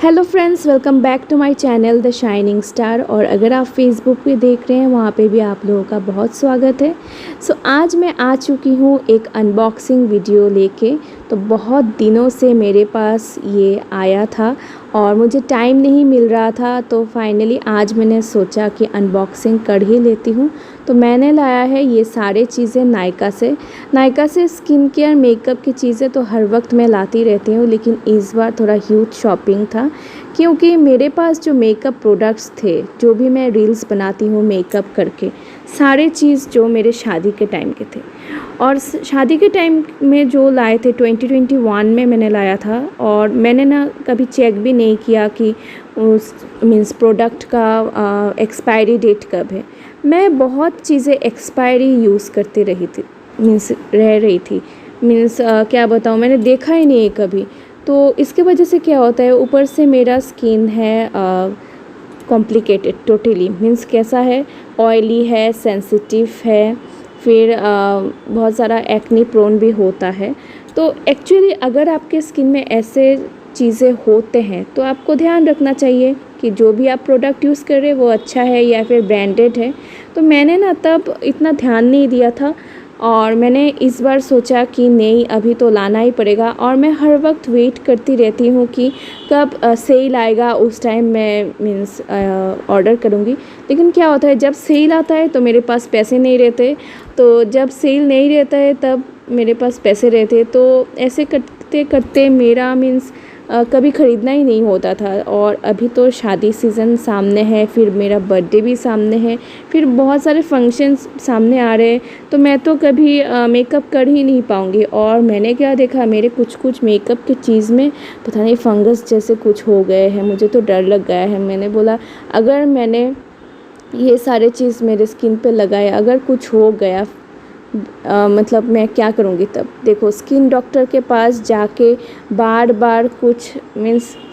Hello friends, welcome back to my channel the shining star. और अगर आप Facebook पे देख रहे हैं वहाँ पे भी आप लोगों का बहुत स्वागत है। आज मैं आ चुकी हूँ एक अनबॉक्सिंग वीडियो लेके। तो बहुत दिनों से मेरे पास ये आया था और मुझे टाइम नहीं मिल रहा था, तो फाइनली आज मैंने सोचा कि अनबॉक्सिंग कर ही लेती हूँ। तो मैंने लाया है ये सारे चीज़ें नायका से स्किन केयर मेकअप की चीज़ें तो हर वक्त मैं लाती रहती हूँ, लेकिन इस बार थोड़ा ह्यूज शॉपिंग था क्योंकि मेरे पास जो मेकअप प्रोडक्ट्स थे, जो भी मैं रील्स बनाती हूँ मेकअप करके, सारे चीज़ जो मेरे शादी के टाइम के थे। और शादी के टाइम में जो लाए थे 2021 में मैंने लाया था, और मैंने ना कभी चेक भी नहीं किया कि उस प्रोडक्ट का एक्सपायरी डेट कब है। मैं बहुत चीज़ें एक्सपायरी यूज़ करती रही थी, क्या बताऊँ, मैंने देखा ही नहीं कभी। तो इसके वजह से क्या होता है, ऊपर से मेरा स्किन है कॉम्प्लिकेटेड टोटली, कैसा है, ऑयली है, सेंसिटिव है, फिर बहुत सारा एक्नी प्रोन भी होता है। तो एक्चुअली अगर आपके स्किन में ऐसे चीज़ें होते हैं तो आपको ध्यान रखना चाहिए कि जो भी आप प्रोडक्ट यूज़ कर रहे हैं वो अच्छा है या फिर ब्रांडेड है। तो मैंने ना तब इतना ध्यान नहीं दिया था, और मैंने इस बार सोचा कि नहीं, अभी तो लाना ही पड़ेगा। और मैं हर वक्त वेट करती रहती हूँ कि कब सेल आएगा, उस टाइम मैं ऑर्डर करूँगी। लेकिन क्या होता है, जब सेल आता है तो मेरे पास पैसे नहीं रहते, तो जब सेल नहीं रहता है तब मेरे पास पैसे रहते। तो ऐसे करते करते मेरा कभी ख़रीदना ही नहीं होता था। और अभी तो शादी सीज़न सामने है, फिर मेरा बर्थडे भी सामने है, फिर बहुत सारे फंक्शंस सामने आ रहे हैं, तो मैं तो कभी मेकअप कर ही नहीं पाऊँगी। और मैंने क्या देखा, मेरे कुछ मेकअप की चीज़ में पता नहीं फंगस जैसे कुछ हो गए हैं। मुझे तो डर लग गया है। मैंने बोला अगर मैंने ये सारे चीज़ मेरे स्किन पे लगाया, अगर कुछ हो गया मतलब मैं क्या करूँगी तब। देखो, स्किन डॉक्टर के पास जाके बार बार कुछ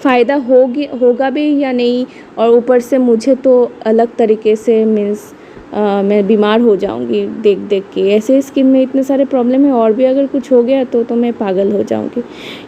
फ़ायदा होगा भी या नहीं, और ऊपर से मुझे तो अलग तरीके से मैं बीमार हो जाऊँगी देख देख के। ऐसे स्किन में इतने सारे प्रॉब्लम है, और भी अगर कुछ हो गया तो मैं पागल हो जाऊँगी।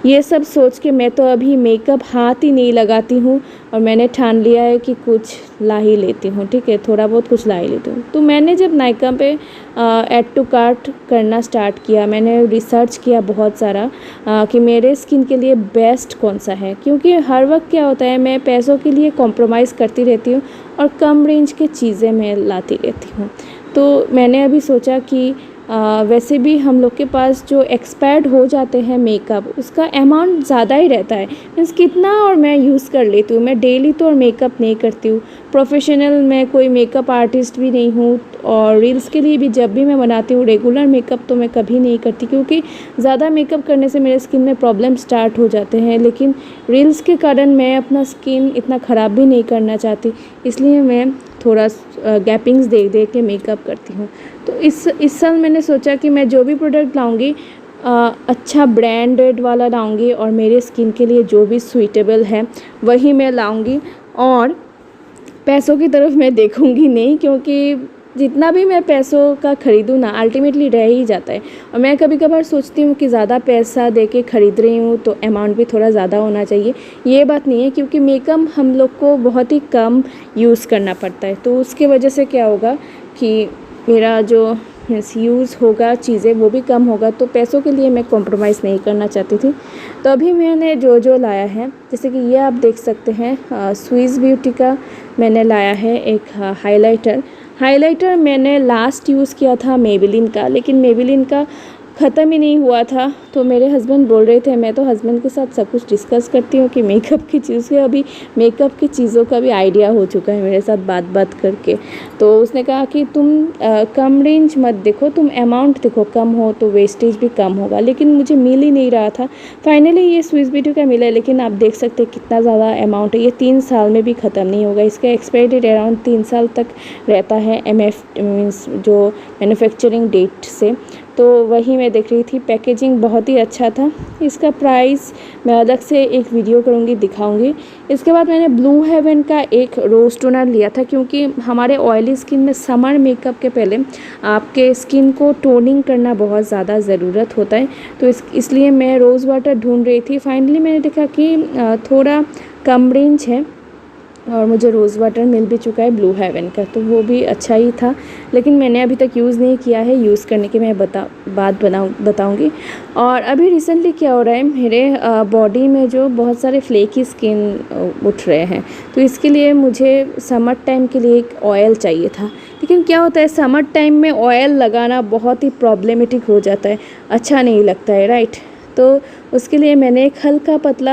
ये सब सोच के मैं तो अभी मेकअप हाथ ही नहीं लगाती हूँ, और मैंने ठान लिया है कि कुछ ला ही लेती हूँ। ठीक है, थोड़ा बहुत कुछ ला ही लेती हूँ। तो मैंने जब नायका पे ऐड टू कार्ट करना स्टार्ट किया, मैंने रिसर्च किया बहुत सारा कि मेरे स्किन के लिए बेस्ट कौन सा है। क्योंकि हर वक्त क्या होता है, मैं पैसों के लिए कॉम्प्रोमाइज़ करती रहती हूँ और कम रेंज की चीज़ें मैं लाती रहती हूँ। तो मैंने अभी सोचा कि वैसे भी हम लोग के पास जो एक्सपायर्ड हो जाते हैं मेकअप, उसका अमाउंट ज़्यादा ही रहता है। कितना और मैं यूज़ कर लेती हूँ। मैं डेली तो और मेकअप नहीं करती हूँ, प्रोफेशनल मैं कोई मेकअप आर्टिस्ट भी नहीं हूँ, और रील्स के लिए भी जब भी मैं बनाती हूँ रेगुलर मेकअप तो मैं कभी नहीं करती, क्योंकि ज़्यादा मेकअप करने से मेरे स्किन में प्रॉब्लम स्टार्ट हो जाते हैं। लेकिन रील्स के कारण मैं अपना स्किन इतना ख़राब भी नहीं करना चाहती, इसलिए मैं थोड़ा गैपिंग्स दे के मेकअप करती हूँ। तो इस साल मैंने सोचा कि मैं जो भी प्रोडक्ट लाऊंगी अच्छा ब्रांडेड वाला लाऊंगी, और मेरे स्किन के लिए जो भी सूटेबल है वही मैं लाऊंगी। और पैसों की तरफ मैं देखूंगी नहीं, क्योंकि जितना भी मैं पैसों का ख़रीदूँ ना, अल्टीमेटली रह ही जाता है। और मैं कभी कभार सोचती हूँ कि ज़्यादा पैसा दे के ख़रीद रही हूँ तो अमाउंट भी थोड़ा ज़्यादा होना चाहिए। ये बात नहीं है, क्योंकि मेकअप हम लोग को बहुत ही कम यूज़ करना पड़ता है। तो उसके वजह से क्या होगा कि मेरा जो यूज़ होगा चीज़ें वो भी कम होगा। तो पैसों के लिए मैं कॉम्प्रोमाइज़ नहीं करना चाहती थी। तो अभी मैंने जो लाया है, जैसे कि ये आप देख सकते हैं, स्विस ब्यूटी का मैंने लाया है एक हाइलाइटर मैंने लास्ट यूज़ किया था मेबेलिन का, लेकिन मेबेलिन का ख़त्म ही नहीं हुआ था। तो मेरे हस्बैंड बोल रहे थे, मैं तो हस्बैंड के साथ सब कुछ डिस्कस करती हूँ कि मेकअप की चीज़ है, अभी मेकअप की चीज़ों का भी आइडिया हो चुका है मेरे साथ बात करके। तो उसने कहा कि तुम कम रेंज मत देखो, तुम अमाउंट देखो, कम हो तो वेस्टेज भी कम होगा। लेकिन मुझे मिल ही नहीं रहा था। फाइनली ये स्विस ब्यूटी का मिला है, लेकिन आप देख सकते हैं कितना ज़्यादा अमाउंट है। ये 3 साल में भी ख़त्म नहीं होगा। इसका एक्सपायरी डेट अराउंड 3 साल तक रहता है, जो मैन्युफैक्चरिंग डेट से। तो वही मैं देख रही थी। पैकेजिंग बहुत ही अच्छा था। इसका प्राइस मैं अलग से एक वीडियो करूँगी, दिखाऊँगी। इसके बाद मैंने ब्लू हेवन का एक रोज़ टोनर लिया था, क्योंकि हमारे ऑयली स्किन में समर मेकअप के पहले आपके स्किन को टोनिंग करना बहुत ज़्यादा ज़रूरत होता है। तो इसलिए मैं रोज़ वाटर ढूंढ रही थी। फाइनली मैंने देखा कि थोड़ा कम रेंज है और मुझे रोज़ वाटर मिल भी चुका है ब्लू हेवन का, तो वो भी अच्छा ही था, लेकिन मैंने अभी तक यूज़ नहीं किया है। यूज़ करने की मैं बताऊंगी। और अभी रिसेंटली क्या हो रहा है, मेरे बॉडी में जो बहुत सारे फ्लेकी स्किन उठ रहे हैं, तो इसके लिए मुझे समर टाइम के लिए एक ऑयल चाहिए था। लेकिन क्या होता है, समर टाइम में ऑयल लगाना बहुत ही प्रॉब्लमेटिक हो जाता है, अच्छा नहीं लगता है, राइट। तो उसके लिए मैंने एक हल्का पतला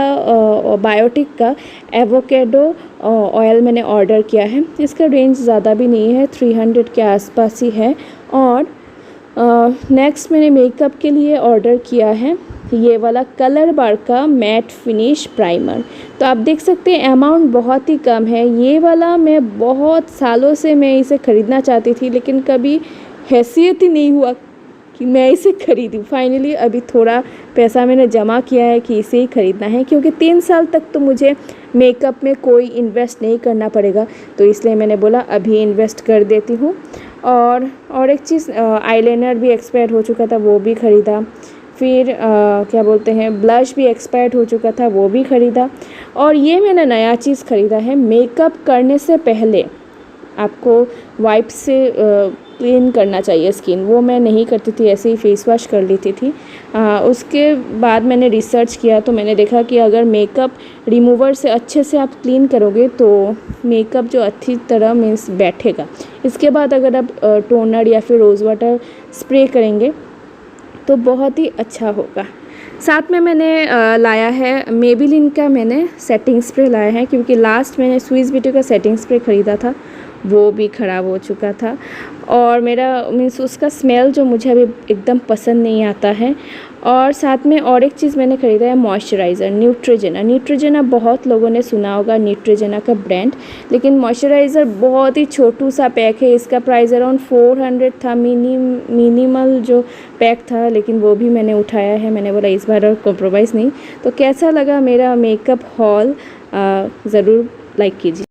बायोटिक का एवोकेडो ऑयल मैंने ऑर्डर किया है। इसका रेंज ज़्यादा भी नहीं है, 300 के आसपास ही है। और नेक्स्ट मैंने मेकअप के लिए ऑर्डर किया है ये वाला कलर बार का मैट फिनिश प्राइमर। तो आप देख सकते हैं अमाउंट बहुत ही कम है। ये वाला मैं बहुत सालों से मैं इसे ख़रीदना चाहती थी, लेकिन कभी हैसियत ही नहीं हुआ कि मैं इसे ख़रीदूँ। फाइनली अभी थोड़ा पैसा मैंने जमा किया है कि इसे ही ख़रीदना है, क्योंकि 3 साल तक तो मुझे मेकअप में कोई इन्वेस्ट नहीं करना पड़ेगा, तो इसलिए मैंने बोला अभी इन्वेस्ट कर देती हूँ। और एक चीज़, आईलाइनर भी एक्सपायर हो चुका था, वो भी ख़रीदा। फिर क्या बोलते हैं, ब्लश भी एक्सपायर्ड हो चुका था, वो भी ख़रीदा। और ये मैंने नया चीज़ ख़रीदा है, मेकअप करने से पहले आपको वाइप से क्लीन करना चाहिए स्किन। वो मैं नहीं करती थी, ऐसे ही फेस वॉश कर लेती थी। उसके बाद मैंने रिसर्च किया तो मैंने देखा कि अगर मेकअप रिमूवर से अच्छे से आप क्लीन करोगे तो मेकअप जो अच्छी तरह मीन्स बैठेगा। इसके बाद अगर आप टोनर या फिर रोज़ वाटर स्प्रे करेंगे तो बहुत ही अच्छा होगा। साथ में मैंने लाया है मेबेलिन का, मैंने सेटिंग स्प्रे लाया है, क्योंकि लास्ट मैंने स्विस ब्यूटी का सेटिंग स्प्रे ख़रीदा था, वो भी ख़राब हो चुका था। और मेरा मीन्स उसका स्मेल जो मुझे अभी एकदम पसंद नहीं आता है। और साथ में और एक चीज़ मैंने ख़रीदा है मॉइस्चराइज़र, न्यूट्रोजेना बहुत लोगों ने सुना होगा, न्यूट्रोजेना का ब्रांड। लेकिन मॉइस्चराइज़र बहुत ही छोटू सा पैक है, इसका प्राइस अराउंड 400 था, मिनिमल जो पैक था, लेकिन वो भी मैंने उठाया है। मैंने बोला इस बार और कॉम्प्रोमाइज़ नहीं। तो कैसा लगा मेरा मेकअप हॉल ज़रूर लाइक कीजिए।